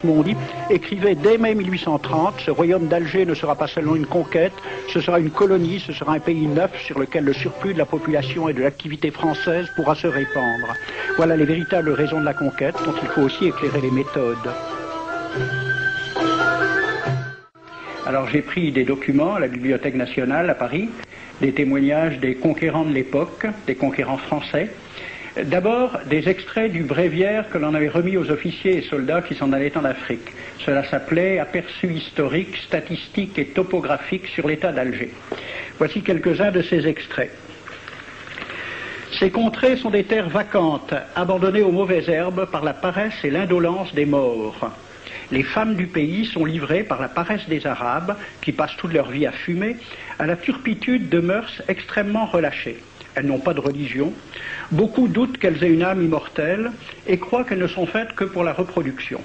Mondi écrivait dès mai 1830, ce royaume d'Alger ne sera pas seulement une conquête, ce sera une colonie, ce sera un pays neuf sur lequel le surplus de la population et de l'activité française pourra se répandre. Voilà les véritables raisons de la conquête dont il faut aussi éclairer les méthodes. Alors j'ai pris des documents à la Bibliothèque nationale à Paris, des témoignages des conquérants de l'époque, des conquérants français. D'abord, des extraits du bréviaire que l'on avait remis aux officiers et soldats qui s'en allaient en Afrique. Cela s'appelait « Aperçu historique, statistique et topographique sur l'état d'Alger ». Voici quelques-uns de ces extraits. Ces contrées sont des terres vacantes, abandonnées aux mauvaises herbes par la paresse et l'indolence des morts. Les femmes du pays sont livrées par la paresse des Arabes, qui passent toute leur vie à fumer, à la turpitude de mœurs extrêmement relâchées. Elles n'ont pas de religion. Beaucoup doutent qu'elles aient une âme immortelle et croient qu'elles ne sont faites que pour la reproduction.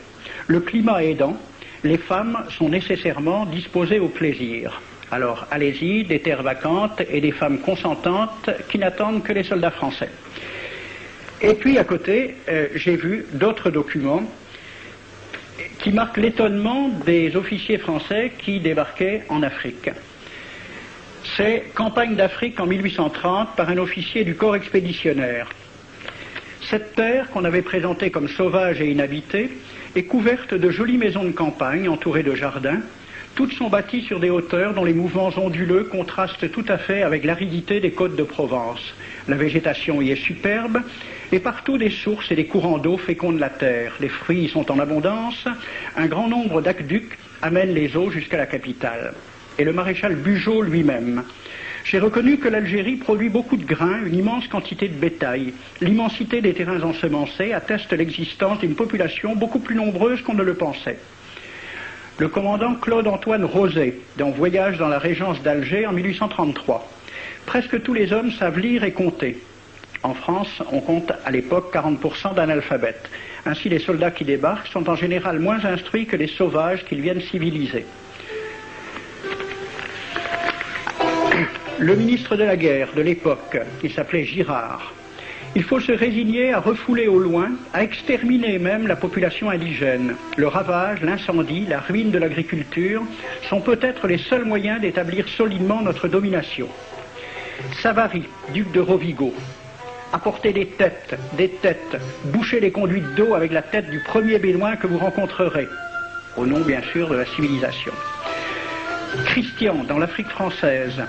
Le climat aidant, les femmes sont nécessairement disposées au plaisir. Alors, allez-y, des terres vacantes et des femmes consentantes qui n'attendent que les soldats français. Et puis, à côté, j'ai vu d'autres documents qui marquent l'étonnement des officiers français qui débarquaient en Afrique. C'est Campagne d'Afrique en 1830 par un officier du corps expéditionnaire. Cette terre, qu'on avait présentée comme sauvage et inhabitée, est couverte de jolies maisons de campagne entourées de jardins. Toutes sont bâties sur des hauteurs dont les mouvements onduleux contrastent tout à fait avec l'aridité des côtes de Provence. La végétation y est superbe et partout des sources et des courants d'eau fécondent la terre. Les fruits y sont en abondance. Un grand nombre d'aqueducs amènent les eaux jusqu'à la capitale. Et le maréchal Bugeaud lui-même. J'ai reconnu que l'Algérie produit beaucoup de grains, une immense quantité de bétail. L'immensité des terrains ensemencés atteste l'existence d'une population beaucoup plus nombreuse qu'on ne le pensait. Le commandant Claude-Antoine Roset, dans Voyage dans la Régence d'Alger en 1833. Presque tous les hommes savent lire et compter. En France, on compte à l'époque 40% d'analphabètes. Ainsi, les soldats qui débarquent sont en général moins instruits que les sauvages qu'ils viennent civiliser. Le ministre de la guerre de l'époque, qui s'appelait Girard, il faut se résigner à refouler au loin, à exterminer même la population indigène. Le ravage, l'incendie, la ruine de l'agriculture sont peut-être les seuls moyens d'établir solidement notre domination. Savary, duc de Rovigo, apportez des têtes, bouchez les conduites d'eau avec la tête du premier bédouin que vous rencontrerez, au nom bien sûr de la civilisation. Christian, dans l'Afrique française,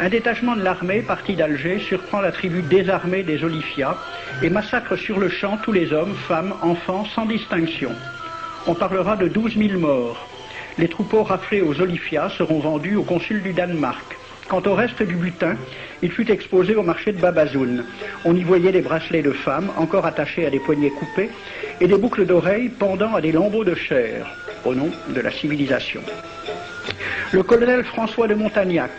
un détachement de l'armée parti d'Alger surprend la tribu désarmée des Olifias et massacre sur le champ tous les hommes, femmes, enfants, sans distinction. On parlera de 12 000 morts. Les troupeaux raflés aux Olifias seront vendus au consul du Danemark. Quant au reste du butin, il fut exposé au marché de Babazoun. On y voyait des bracelets de femmes, encore attachés à des poignets coupés, et des boucles d'oreilles pendant à des lambeaux de chair, au nom de la civilisation. Le colonel François de Montagnac.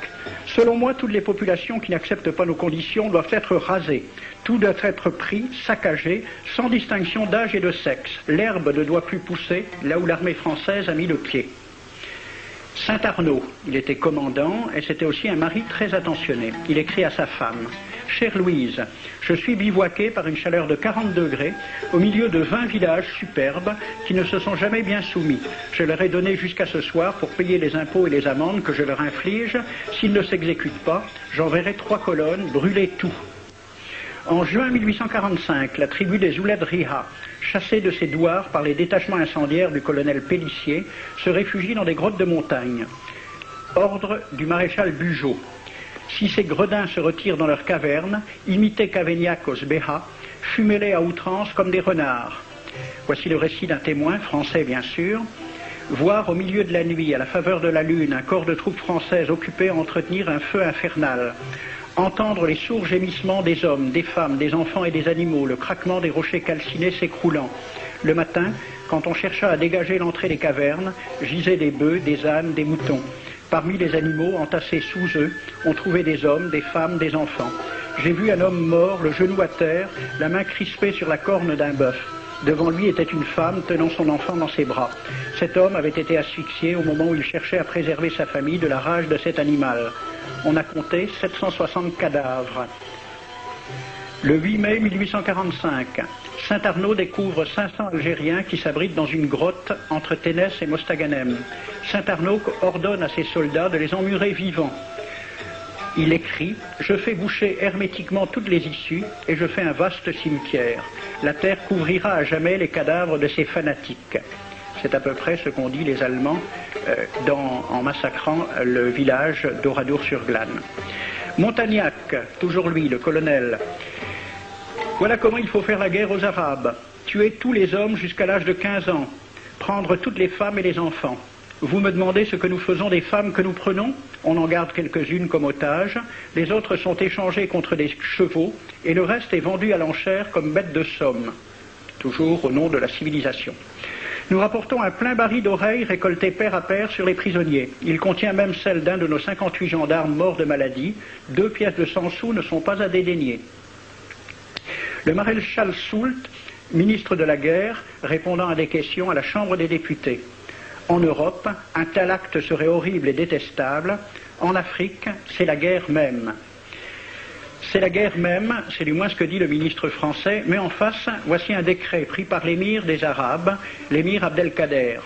Selon moi, toutes les populations qui n'acceptent pas nos conditions doivent être rasées. Tout doit être pris, saccagé, sans distinction d'âge et de sexe. L'herbe ne doit plus pousser là où l'armée française a mis le pied. Saint-Arnaud, il était commandant et c'était aussi un mari très attentionné. Il écrit à sa femme « Chère Louise, je suis bivouaqué par une chaleur de 40 degrés au milieu de 20 villages superbes qui ne se sont jamais bien soumis. Je leur ai donné jusqu'à ce soir pour payer les impôts et les amendes que je leur inflige. S'ils ne s'exécutent pas, j'enverrai 3 colonnes brûler tout. » En juin 1845, la tribu des Ouled Riha, chassée de ses douars par les détachements incendiaires du colonel Pélissier, se réfugie dans des grottes de montagne. Ordre du maréchal Bugeaud. Si ces gredins se retirent dans leurs cavernes, imitez Cavaignac aux Béha, fumez-les à outrance comme des renards. Voici le récit d'un témoin, français bien sûr. Voir au milieu de la nuit, à la faveur de la lune, un corps de troupes françaises occupé à entretenir un feu infernal. Entendre les sourds gémissements des hommes, des femmes, des enfants et des animaux, le craquement des rochers calcinés s'écroulant. Le matin, quand on chercha à dégager l'entrée des cavernes, gisaient des bœufs, des ânes, des moutons. Parmi les animaux, entassés sous eux, on trouvait des hommes, des femmes, des enfants. J'ai vu un homme mort, le genou à terre, la main crispée sur la corne d'un bœuf. Devant lui était une femme tenant son enfant dans ses bras. Cet homme avait été asphyxié au moment où il cherchait à préserver sa famille de la rage de cet animal. On a compté 760 cadavres. Le 8 mai 1845, Saint-Arnaud découvre 500 Algériens qui s'abritent dans une grotte entre Ténès et Mostaganem. Saint-Arnaud ordonne à ses soldats de les emmurer vivants. Il écrit « Je fais boucher hermétiquement toutes les issues et je fais un vaste cimetière. La terre couvrira à jamais les cadavres de ces fanatiques. » C'est à peu près ce qu'ont dit les Allemands en massacrant le village d'Oradour-sur-Glane. Montagnac, toujours lui, le colonel. Voilà comment il faut faire la guerre aux Arabes. Tuer tous les hommes jusqu'à l'âge de 15 ans. Prendre toutes les femmes et les enfants. Vous me demandez ce que nous faisons des femmes que nous prenons? On en garde quelques-unes comme otages. Les autres sont échangées contre des chevaux et le reste est vendu à l'enchère comme bête de somme. Toujours au nom de la civilisation. Nous rapportons un plein baril d'oreilles récolté pair à pair sur les prisonniers. Il contient même celle d'un de nos 58 gendarmes morts de maladie. 2 pièces de 100 sous ne sont pas à dédaigner. Le maréchal Soult, ministre de la guerre, répondant à des questions à la Chambre des députés. En Europe, un tel acte serait horrible et détestable. En Afrique, c'est la guerre même. C'est la guerre même, c'est du moins ce que dit le ministre français, mais en face, voici un décret pris par l'émir des Arabes, l'émir Abdelkader.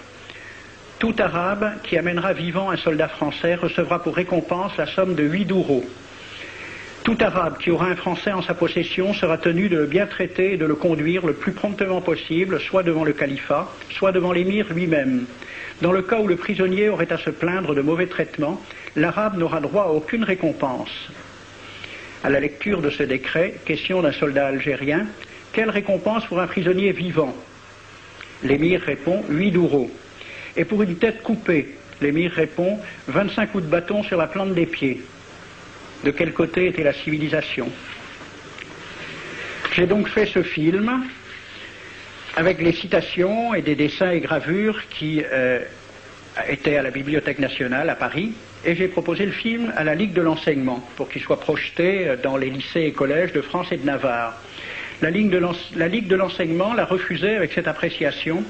Tout Arabe qui amènera vivant un soldat français recevra pour récompense la somme de 8 douros. Tout Arabe qui aura un Français en sa possession sera tenu de le bien traiter et de le conduire le plus promptement possible, soit devant le califat, soit devant l'émir lui-même. Dans le cas où le prisonnier aurait à se plaindre de mauvais traitements, l'Arabe n'aura droit à aucune récompense. À la lecture de ce décret, question d'un soldat algérien, quelle récompense pour un prisonnier vivant? L'émir répond 8 douros. Et pour une tête coupée, l'émir répond 25 coups de bâton sur la plante des pieds. De quel côté était la civilisation? J'ai donc fait ce film avec les citations et des dessins et gravures qui étaient à la Bibliothèque nationale à Paris, et j'ai proposé le film à la Ligue de l'enseignement pour qu'il soit projeté dans les lycées et collèges de France et de Navarre. La Ligue de l'enseignement l'a refusé avec cette appréciation.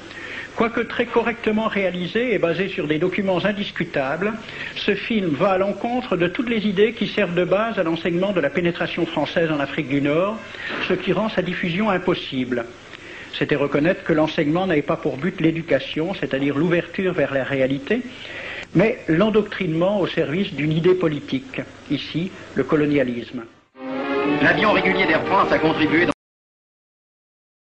Quoique très correctement réalisé et basé sur des documents indiscutables, ce film va à l'encontre de toutes les idées qui servent de base à l'enseignement de la pénétration française en Afrique du Nord, ce qui rend sa diffusion impossible. C'était reconnaître que l'enseignement n'avait pas pour but l'éducation, c'est-à-dire l'ouverture vers la réalité, mais l'endoctrinement au service d'une idée politique, ici le colonialisme. L'avion régulier d'Air France a contribué